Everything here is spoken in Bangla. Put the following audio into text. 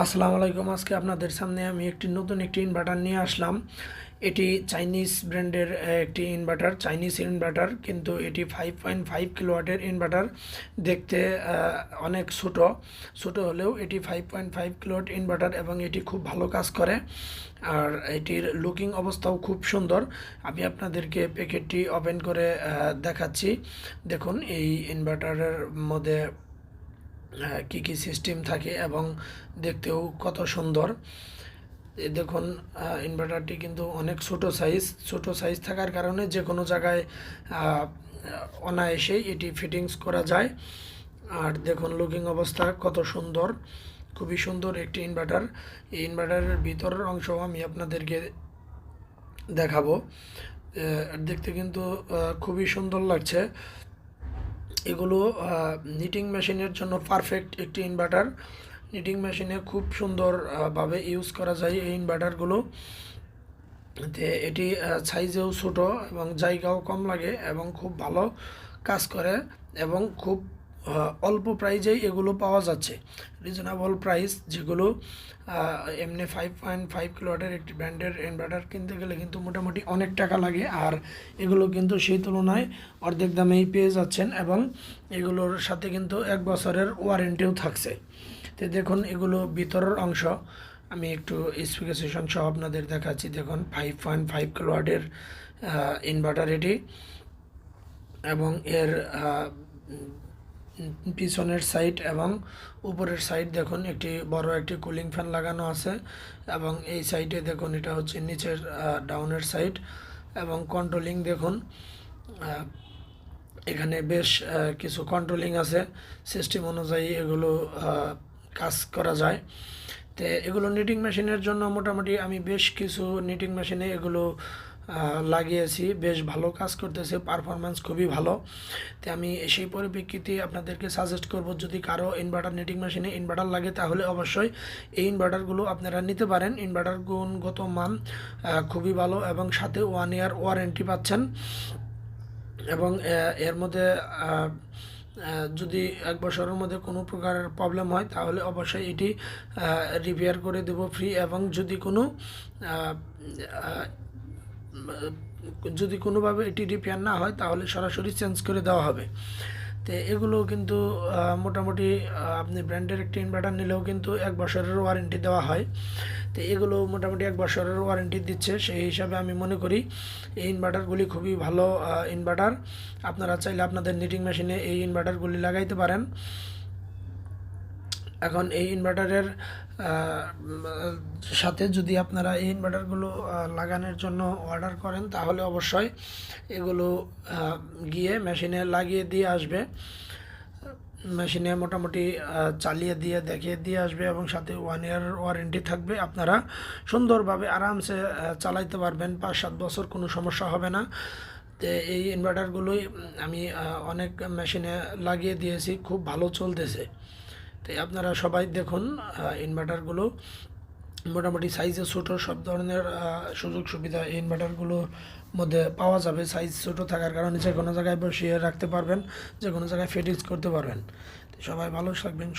আসসালামু আলাইকুম। আজকে আপনাদের সামনে আমি নতুন একটি ইনভার্টার নিয়ে আসলাম। এটি চাইনিজ ব্র্যান্ডের একটি ইনভার্টার, চাইনিজ ইনভার্টার, কিন্তু এটি 5.5 কিলোওয়াটের ইনভার্টার। দেখতে অনেক ছোট হলেও এটি 5.5 কিলোওয়াট ইনভার্টার এবং এটি খুব ভালো কাজ করে। আর এটির লুকিং অবস্থাও খুব সুন্দর। আমি আপনাদেরকে প্যাকেটটি ওপেন করে দেখাচ্ছি। দেখুন এই ইনভার্টারের মধ্যে কি কি সিস্টেম থাকে এবং দেখতেও কত সুন্দর। দেখুন ইনভার্টারটি কিন্তু অনেক ছোট সাইজ থাকার কারণে যে কোনো জায়গায় অনায়াসেই এটি ফিটিংস করা যায়। আর দেখুন লুকিং অবস্থা কত সুন্দর, খুবই সুন্দর একটি ইনভার্টার। এই ইনভার্টারের ভিতরের অংশ আমি আপনাদেরকে দেখাবো। দেখতে কিন্তু খুবই সুন্দর লাগছে। এগুলো নিটিং মেশিনের জন্য পারফেক্ট একটি ইনভার্টার। নিটিং মেশিনে খুব সুন্দরভাবে ইউজ করা যায় এই ইনভার্টারগুলো। এটি সাইজেও ছোট এবং জায়গাও কম লাগে এবং খুব ভালো কাজ করে এবং খুব অল্প প্রাইজেই এগুলো পাওয়া যাচ্ছে, রিজনেবল প্রাইস। যেগুলো এমনি 5.5 কিলোওয়াটের একটি ব্র্যান্ডের ইনভার্টার কিনতে গেলে কিন্তু মোটামুটি অনেক টাকা লাগে, আর এগুলো কিন্তু সেই তুলনায় অর্ধেক দামেই পেয়ে যাচ্ছেন এবং এগুলোর সাথে কিন্তু 1 বছরের ওয়ারেন্টিও থাকছে। তো দেখুন এগুলো ভিতরের অংশ আমি একটু স্পেসিফিকেশন সহ আপনাদের দেখাচ্ছি। দেখুন 5.5 কিলোওয়াটের ইনভার্টার এটি, এবং এর পিছনের সাইড এবং উপরের সাইড দেখুন একটি বড় একটি কুলিং ফ্যান লাগানো আছে, এবং এই সাইডে দেখুন এটা হচ্ছে নিচের ডাউনের সাইড, এবং কন্ট্রোলিং দেখুন এখানে বেশ কিছু কন্ট্রোলিং আছে, সিস্টেম অনুযায়ী এগুলো কাজ করা যায়। তো এগুলো নিটিং মেশিনের জন্য মোটামুটি আমি বেশ কিছু নিটিং মেশিনে এগুলো লাগিয়েছি, বেশ ভালো কাজ করতেছে, পারফরমেন্স খুবই ভালো। তো আমি সেই পরিপ্রেক্ষিতে আপনাদেরকে সাজেস্ট করব, যদি কারো ইনভার্টার নিটিং মেশিনে ইনভার্টার লাগে তাহলে অবশ্যই এই ইনভার্টারগুলো আপনারা নিতে পারেন। ইনভার্টার গুণগত মান খুবই ভালো এবং সাথে 1 ইয়ার ওয়ারেন্টি পাচ্ছেন। এবং এর মধ্যে যদি 1 বছরের মধ্যে কোনো প্রকারের প্রবলেম হয় তাহলে অবশ্যই এটি রিপেয়ার করে দেব ফ্রি, এবং যদি কোনোভাবে এটি রিপেয়ার না হয় তাহলে সরাসরি চেঞ্জ করে দেওয়া হবে। তো এগুলো কিন্তু মোটামুটি আপনি ব্র্যান্ডের একটি ইনভার্টার নিলেও কিন্তু 1 বছরের ওয়ারেন্টি দেওয়া হয়। তো এগুলো মোটামুটি 1 বছরের ওয়ারেন্টি দিচ্ছে, সেই হিসাবে আমি মনে করি এই ইনভার্টারগুলি খুবই ভালো ইনভার্টার। আপনারা চাইলে আপনাদের নিটিং মেশিনে এই ইনভার্টারগুলি লাগাইতে পারেন। এখন এই ইনভার্টারের সাথে যদি আপনারা এই ইনভার্টারগুলো লাগানোর জন্য অর্ডার করেন তাহলে অবশ্যই এগুলো গিয়ে মেশিনে লাগিয়ে দিয়ে আসবে, মেশিনে মোটামুটি চালিয়ে দিয়ে দেখিয়ে দিয়ে আসবে, এবং সাথে 1 ইয়ার ওয়ারেন্টি থাকবে। আপনারা সুন্দরভাবে আরামসে চালাইতে পারবেন, 5-7 বছর কোনো সমস্যা হবে না। তো এই ইনভার্টারগুলোই আমি অনেক মেশিনে লাগিয়ে দিয়েছি, খুব ভালো চলতেছে। তাই আপনারা সবাই দেখুন ইনভার্টারগুলো মোটামুটি সাইজে ছোটো, সব ধরনের সুযোগ সুবিধা এই ইনভার্টারগুলোর মধ্যে পাওয়া যাবে। সাইজ ছোটো থাকার কারণে যে কোনো জায়গায় বসিয়ে রাখতে পারবেন, যে কোনো জায়গায় ফিটিংস করতে পারবেন। তো সবাই ভালো থাকবেন।